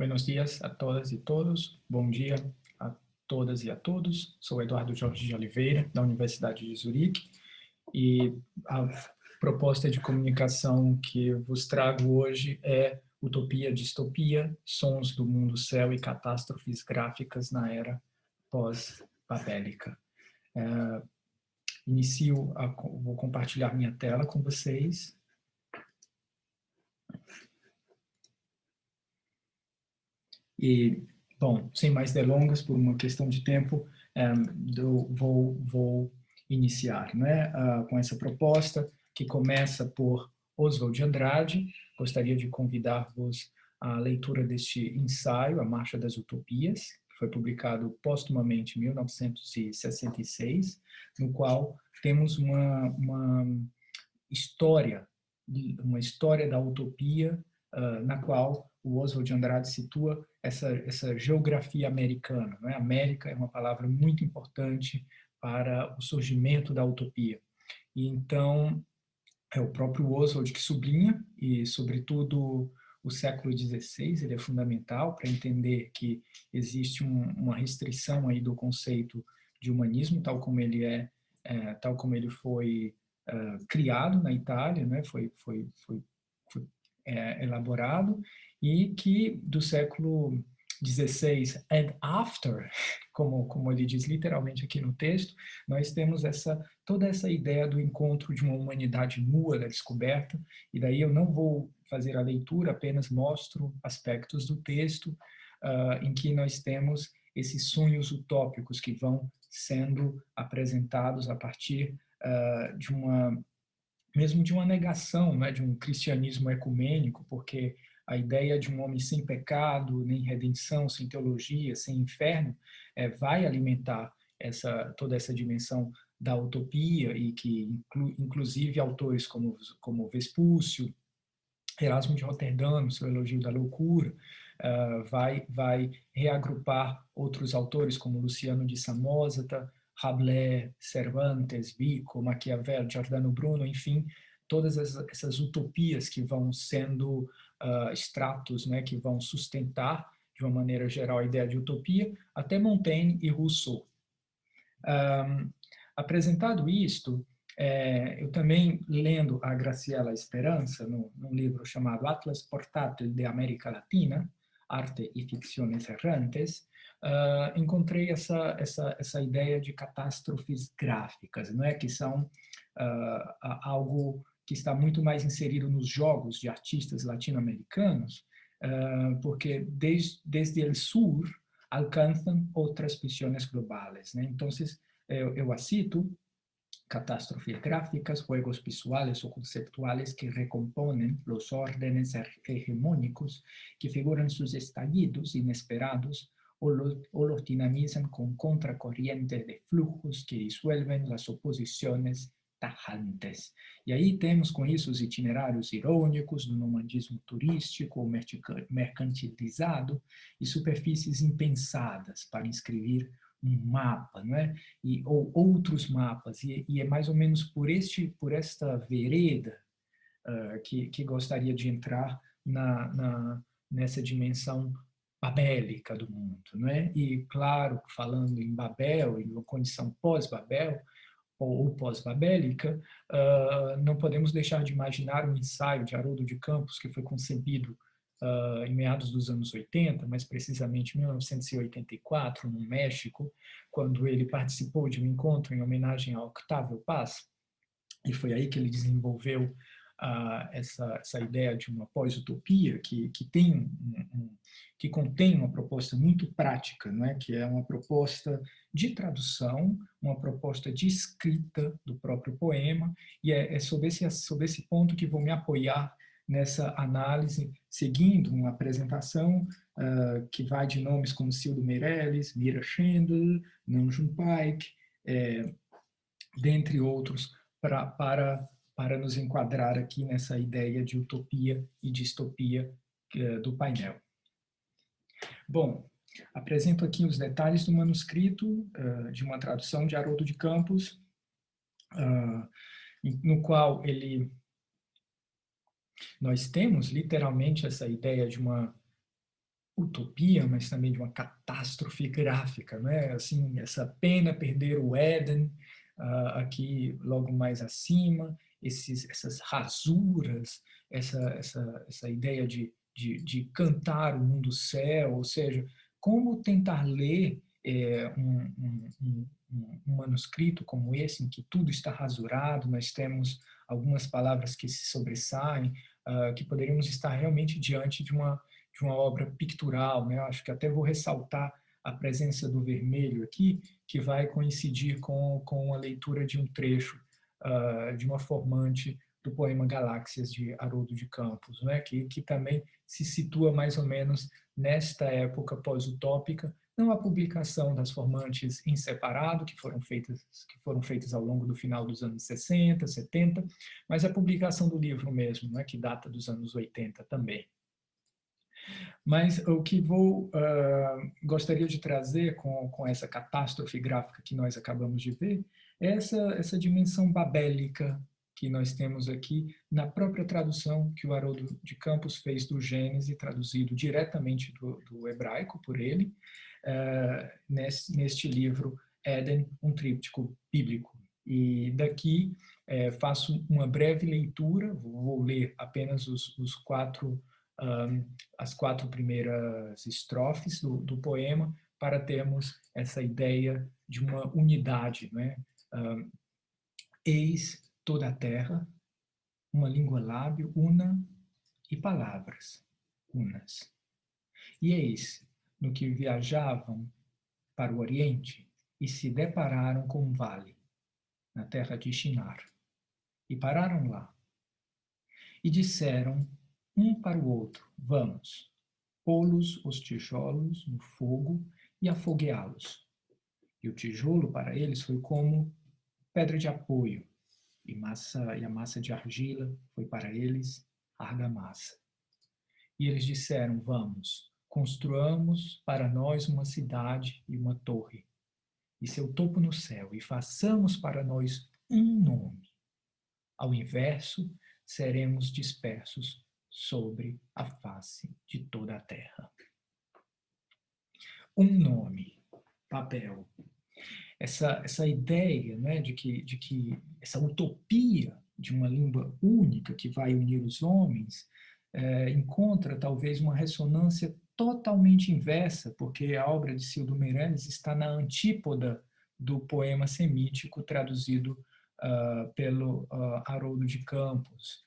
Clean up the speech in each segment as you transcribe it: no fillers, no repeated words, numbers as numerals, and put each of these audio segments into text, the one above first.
Buenos dias a todas e todos. Bom dia a todas e a todos. Sou Eduardo Jorge de Oliveira, da Universidade de Zurique, e a proposta de comunicação que vos trago hoje é Utopia, Distopia, Sons do Mundo Céu e Catástrofes Gráficas na Era Pós-Babélica. Vou compartilhar minha tela com vocês. E, bom, sem mais delongas, por uma questão de tempo, eu vou iniciar, né, com essa proposta, que começa por Oswald de Andrade. Gostaria de convidar-vos à leitura deste ensaio, A Marcha das Utopias, que foi publicado póstumamente em 1966, no qual temos uma história da utopia, na qual o Oswald de Andrade situa essa geografia americana. Não é? América é uma palavra muito importante para o surgimento da utopia. E então, é o próprio Oswald que sublinha, e sobretudo o século XVI, ele é fundamental para entender que existe uma restrição aí do conceito de humanismo, tal como tal como ele foi criado na Itália, né? Foi elaborado, e que do século XVI and after, como ele diz literalmente aqui no texto, nós temos toda essa ideia do encontro de uma humanidade nua da descoberta, e daí eu não vou fazer a leitura, apenas mostro aspectos do texto em que nós temos esses sonhos utópicos que vão sendo apresentados a partir mesmo de uma negação, né, de um cristianismo ecumênico, porque a ideia de um homem sem pecado, nem redenção, sem teologia, sem inferno, vai alimentar toda essa dimensão da utopia, e que inclusive autores como Vespúcio, Erasmo de Roterdã, no seu Elogio da Loucura, vai reagrupar outros autores como Luciano de Samosata, Rabelais, Cervantes, Vico, Maquiavel, Giordano Bruno, enfim, todas essas utopias que vão sendo extratos, né, que vão sustentar, de uma maneira geral, a ideia de utopia, até Montaigne e Rousseau. Apresentado isto, eu também, lendo a Graciela Esperança, num livro chamado Atlas Portátil de América Latina, Arte e Ficções Errantes, encontrei essa ideia de catástrofes gráficas, não é? Que são algo que está muito mais inserido nos jogos de artistas latino-americanos, porque desde o sul alcançam outras visões globais, né? Então, eu a cito: catástrofes gráficas, juegos visuales o conceptuales que recomponen los órdenes hegemónicos, que figuran sus estallidos inesperados o los dinamizan con contracorrientes de flujos que disuelven las oposiciones tajantes. E aí temos com isso os itinerários irônicos do nomadismo turístico ou mercantilizado e superfícies impensadas para inscrever um mapa, não é? Ou outros mapas, e é mais ou menos por esta vereda que gostaria de entrar nessa dimensão babélica do mundo, não é? E, claro, falando em Babel, em uma condição pós-Babel, ou pós-babélica, não podemos deixar de imaginar um ensaio de Haroldo de Campos, que foi concebido em meados dos anos 80, mais precisamente em 1984, no México, quando ele participou de um encontro em homenagem a Octávio Paz, e foi aí que ele desenvolveu essa ideia de uma pós-utopia que contém uma proposta muito prática, não é? Que é uma proposta de tradução, uma proposta de escrita do próprio poema, e é sobre esse ponto que vou me apoiar nessa análise, seguindo uma apresentação que vai de nomes como Cildo Meirelles, Mira Schendl, Nam June Paik, dentre outros, para nos enquadrar aqui nessa ideia de utopia e distopia do painel. Bom, apresento aqui os detalhes do manuscrito de uma tradução de Haroldo de Campos, no qual nós temos literalmente essa ideia de uma utopia, mas também de uma catástrofe gráfica, né? Assim, essa pena perder o Éden, aqui logo mais acima, essas rasuras, essa ideia de cantar o mundo céu, ou seja, como tentar ler um manuscrito como esse, em que tudo está rasurado, nós temos algumas palavras que se sobressaem, que poderíamos estar realmente diante de uma obra pictural, né? Eu acho que até vou ressaltar a presença do vermelho aqui, que vai coincidir com a leitura de um trecho de uma formante do poema Galáxias, de Haroldo de Campos, né? Que também se situa mais ou menos nesta época pós-utópica, não a publicação das formantes em separado, que foram feitas ao longo do final dos anos 60, 70, mas a publicação do livro mesmo, né? Que data dos anos 80 também. Mas o que gostaria de trazer com essa catástrofe gráfica que nós acabamos de ver é essa dimensão babélica que nós temos aqui na própria tradução que o Haroldo de Campos fez do Gênesis, traduzido diretamente do hebraico por ele, neste livro Éden, um tríptico bíblico. E daqui faço uma breve leitura, vou ler apenas as 4 primeiras estrofes do poema, para termos essa ideia de uma unidade. Né? Eis toda a terra, uma língua lábio, una, e palavras, unas. E eis, no que viajavam para o Oriente, e se depararam com um vale, na terra de Shinar. E pararam lá. E disseram um para o outro, vamos, pô-los os tijolos no fogo e afogueá-los. E o tijolo para eles foi como pedra de apoio, e a massa de argila foi para eles argamassa. E eles disseram, vamos, construamos para nós uma cidade e uma torre, e seu topo no céu, e façamos para nós um nome. Ao inverso, seremos dispersos sobre a face de toda a terra. Um nome, Babel. Essa ideia, né, de que essa utopia de uma língua única que vai unir os homens encontra talvez uma ressonância totalmente inversa, porque a obra de Cildo Meirelles está na antípoda do poema semítico traduzido pelo Haroldo de Campos.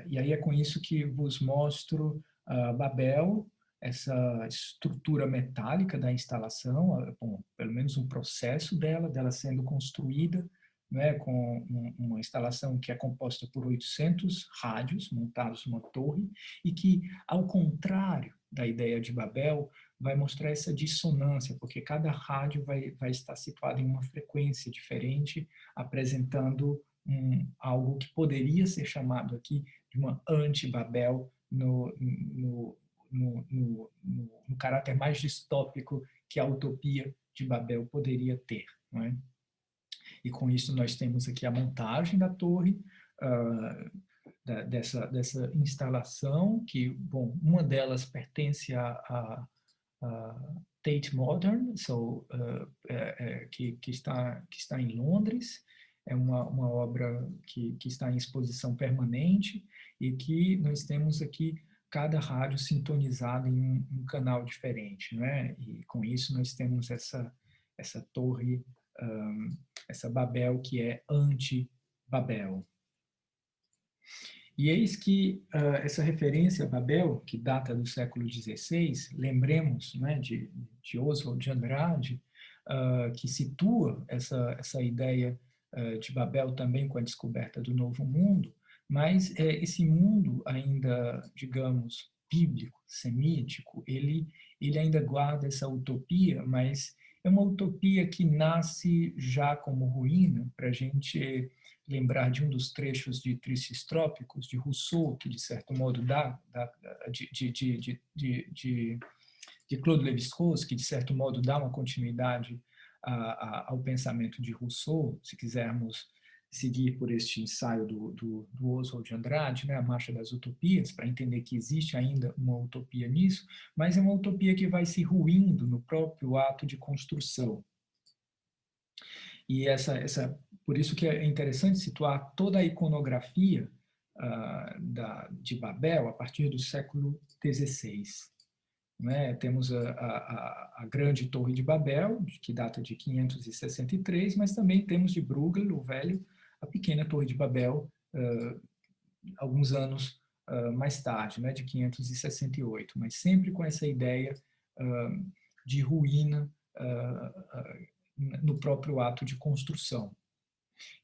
E aí é com isso que vos mostro Babel, essa estrutura metálica da instalação, bom, pelo menos um processo dela sendo construída, né, com uma instalação que é composta por 800 rádios montados numa torre e que, ao contrário da ideia de Babel, vai mostrar essa dissonância, porque cada rádio vai estar situado em uma frequência diferente, apresentando algo que poderia ser chamado aqui de uma anti-Babel no caráter mais distópico que a utopia de Babel poderia ter. Não é? E com isso nós temos aqui a montagem da torre, dessa instalação, que, bom, uma delas pertence a Tate Modern, que está em Londres, é uma obra que está em exposição permanente e que nós temos aqui cada rádio sintonizado em um canal diferente, né? E com isso nós temos essa torre, essa Babel que é anti-Babel. E eis que essa referência a Babel, que data do século XVI, lembremos, né, de Oswald de Andrade, que situa essa ideia de Babel também com a descoberta do Novo Mundo, mas esse mundo ainda, digamos, bíblico, semítico, ele ainda guarda essa utopia, mas é uma utopia que nasce já como ruína, para a gente lembrar de um dos trechos de Tristes Trópicos, de Rousseau, que de certo modo de Claude Lévi-Strauss, que de certo modo dá uma continuidade ao pensamento de Rousseau, se quisermos seguir por este ensaio do Oswald de Andrade, né, a Marcha das Utopias, para entender que existe ainda uma utopia nisso, mas é uma utopia que vai se ruindo no próprio ato de construção. E por isso que é interessante situar toda a iconografia de Babel a partir do século XVI. Né? Temos a grande Torre de Babel, que data de 563, mas também temos de Bruegel, o velho, a pequena Torre de Babel, alguns anos mais tarde, né? De 568, mas sempre com essa ideia de ruína no próprio ato de construção.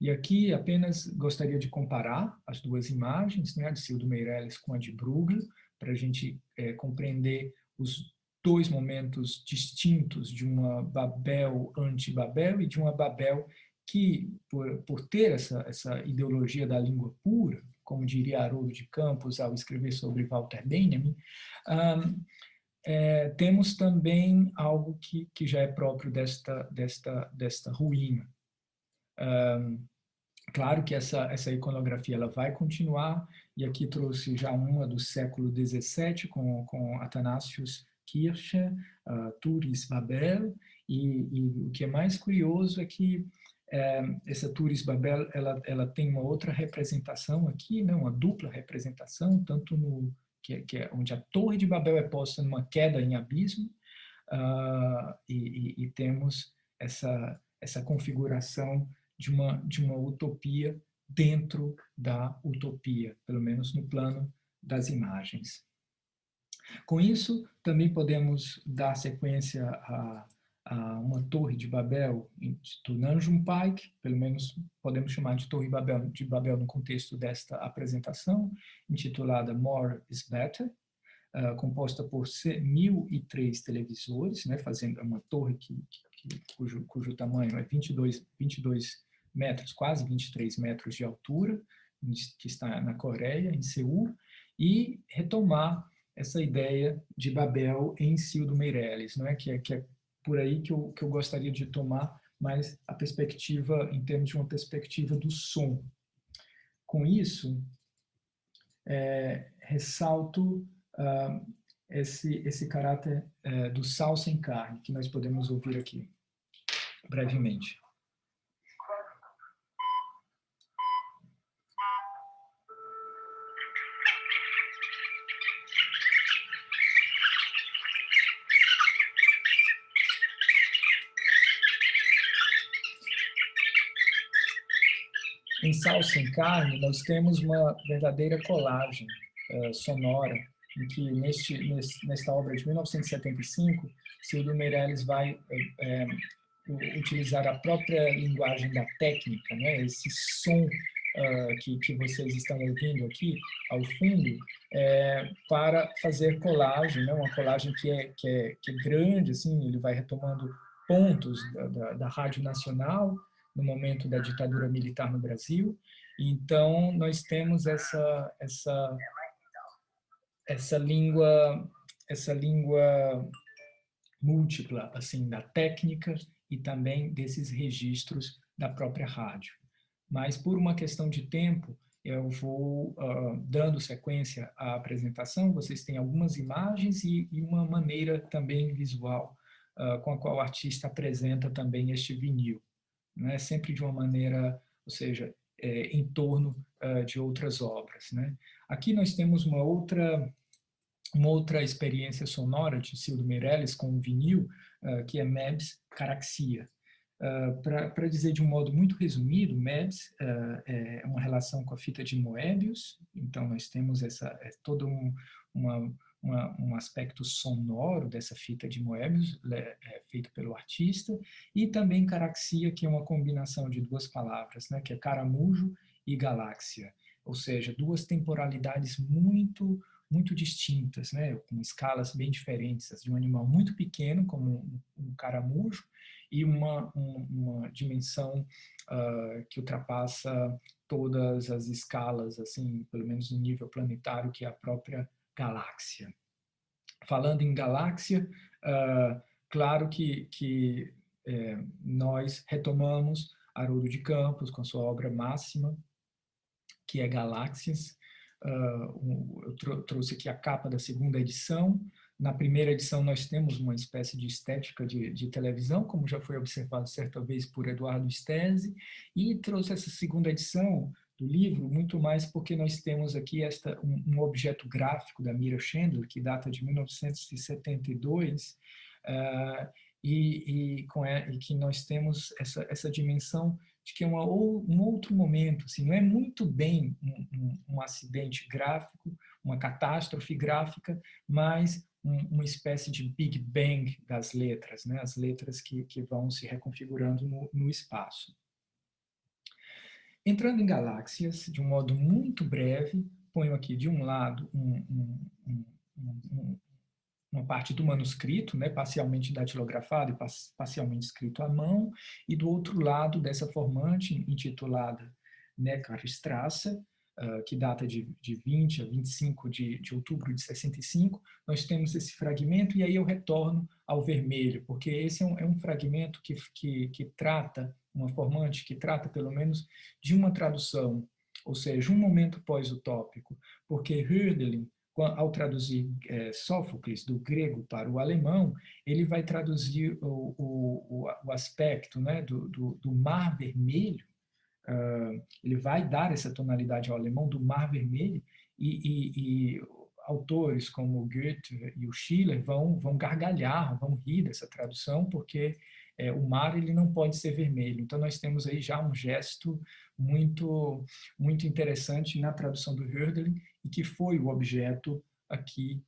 E aqui apenas gostaria de comparar as duas imagens, né, a de Cildo Meirelles com a de Bruegel, para a gente compreender os dois momentos distintos de uma Babel anti-Babel e de uma Babel que, por ter essa ideologia da língua pura, como diria Haroldo de Campos ao escrever sobre Walter Benjamin, temos também algo que já é próprio desta ruína. Claro que essa iconografia ela vai continuar, e aqui trouxe já uma do século XVII, com Athanasius Kircher, Turis Babel, e o que é mais curioso é que essa Turis Babel ela tem uma outra representação aqui, né, uma dupla representação, tanto que é onde a Torre de Babel é posta numa queda em abismo, e temos essa configuração de uma utopia dentro da utopia, pelo menos no plano das imagens. Com isso, também podemos dar sequência a uma Torre de Babel do Nanjum Pike, pelo menos podemos chamar de Torre de Babel no contexto desta apresentação, intitulada More is Better, composta por 1.003 televisores, né, fazendo uma torre cujo tamanho é 22 metros, quase 23 metros de altura, que está na Coreia, em Seul, e retomar essa ideia de Babel em Cildo Meirelles, não é? Que é por aí que eu gostaria de tomar mais a perspectiva, em termos de uma perspectiva do som. Com isso, ressalto esse caráter do sal sem carne, que nós podemos ouvir aqui, brevemente. Em Sal Sem Carne, nós temos uma verdadeira colagem sonora, em que nesta obra de 1975, Cildo Meirelles vai utilizar a própria linguagem da técnica, né? Esse som que vocês estão ouvindo aqui ao fundo, para fazer colagem, né? Uma colagem que é grande, assim, ele vai retomando pontos da Rádio Nacional, no momento da ditadura militar no Brasil. Então, nós temos essa língua múltipla, assim, da técnica e também desses registros da própria rádio. Mas, por uma questão de tempo, eu vou dando sequência à apresentação. Vocês têm algumas imagens e uma maneira também visual com a qual o artista apresenta também este vinil. Né, sempre de uma maneira, ou seja, em torno de outras obras. Né? Aqui nós temos uma outra experiência sonora de Cildo Meirelles com o vinil, que é Mebs Caraxia. Para dizer de um modo muito resumido, Mebs é uma relação com a fita de Moebius, então nós temos todo um aspecto sonoro dessa fita de Moebius, feito pelo artista, e também Caraxia, que é uma combinação de duas palavras, né, que é caramujo e galáxia, ou seja, duas temporalidades muito distintas, né, com escalas bem diferentes, de um animal muito pequeno, como um caramujo, e uma dimensão que ultrapassa todas as escalas, assim, pelo menos no nível planetário, que é a própria galáxia. Falando em galáxia, claro que nós retomamos Haroldo de Campos, com a sua obra máxima, que é Galáxias. Eu trouxe aqui a capa da segunda edição. Na primeira edição nós temos uma espécie de estética de televisão, como já foi observado certa vez por Eduardo Stesi, e trouxe essa segunda edição do livro muito mais porque nós temos aqui um objeto gráfico da Mira Chandler, que data de 1972, e que nós temos essa dimensão de que é um outro momento, assim, não é muito bem um acidente gráfico, uma catástrofe gráfica, mas uma espécie de Big Bang das letras, né? As letras que vão se reconfigurando no espaço. Entrando em Galáxias, de um modo muito breve, ponho aqui de um lado uma parte do manuscrito, né, parcialmente datilografado e parcialmente escrito à mão, e do outro lado dessa formante intitulada Neckarstraße, que data de 20 a 25 de outubro de 65, nós temos esse fragmento, e aí eu retorno ao vermelho, porque esse é um fragmento que trata, uma formante que trata pelo menos de uma tradução, ou seja, um momento pós-utópico, porque Hölderlin, ao traduzir Sófocles do grego para o alemão, ele vai traduzir o aspecto, né, do Mar Vermelho. Ele vai dar essa tonalidade ao alemão do Mar Vermelho, e autores como o Goethe e o Schiller vão gargalhar, vão rir dessa tradução, porque o mar ele não pode ser vermelho. Então nós temos aí já um gesto muito interessante na tradução do Hölderlin, e que foi o objeto aqui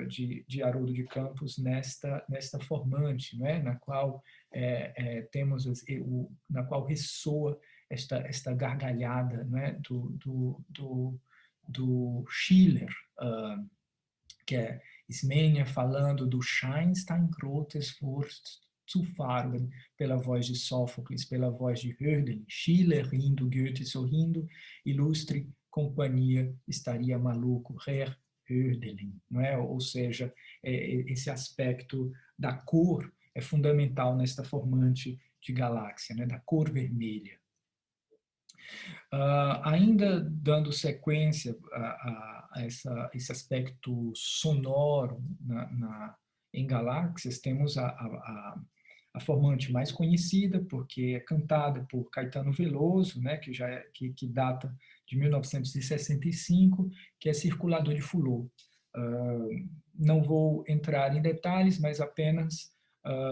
de Haroldo de Campos nesta formante, né, na qual temos na qual ressoa esta gargalhada, né, do Schiller, que é Ismênia falando do Scheinstein-Grotes Wurst zu farben, pela voz de Sófocles, pela voz de Hölderlin, Schiller rindo, Goethe sorrindo, ilustre companhia, estaria maluco, Herr Hölderlin, não é? Ou seja, esse aspecto da cor é fundamental nesta formante de galáxia, né? Da cor vermelha. Ainda dando sequência a esse aspecto sonoro em Galáxias, temos a formante mais conhecida, porque é cantada por Caetano Veloso, né, que data de 1965, que é Circulador de Fulô. Não vou entrar em detalhes, mas apenas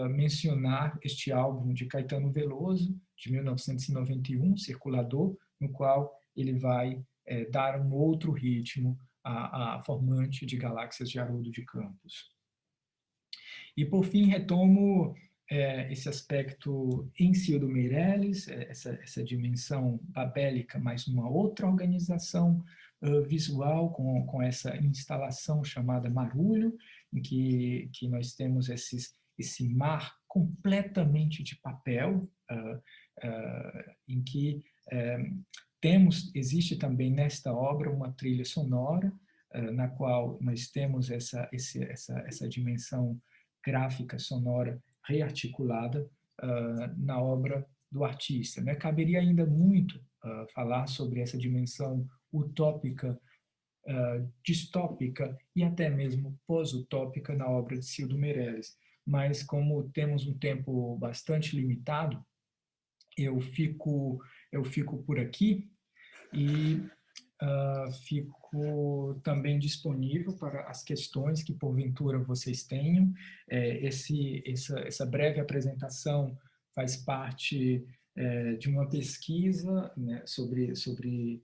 mencionar este álbum de Caetano Veloso, de 1991, Circulador, no qual ele vai dar um outro ritmo à formante de Galáxias de Haroldo de Campos. E, por fim, retomo esse aspecto em Cildo Meirelles, essa dimensão babélica, mas uma outra organização visual, com essa instalação chamada Marulho, em que nós temos esse mar completamente de papel, em que existe também nesta obra uma trilha sonora, na qual nós temos essa dimensão gráfica sonora rearticulada na obra do artista, né? Caberia ainda muito falar sobre essa dimensão utópica, distópica e até mesmo pós-utópica na obra de Cildo Meirelles, mas como temos um tempo bastante limitado, eu fico por aqui e fico também disponível para as questões que porventura vocês tenham. Essa breve apresentação faz parte de uma pesquisa, né, sobre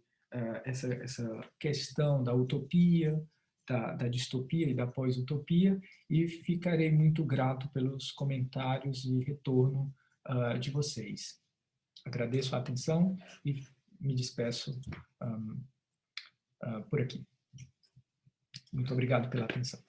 essa questão da utopia, da distopia e da pós-utopia, e ficarei muito grato pelos comentários e retorno de vocês. Agradeço a atenção e me despeço por aqui. Muito obrigado pela atenção.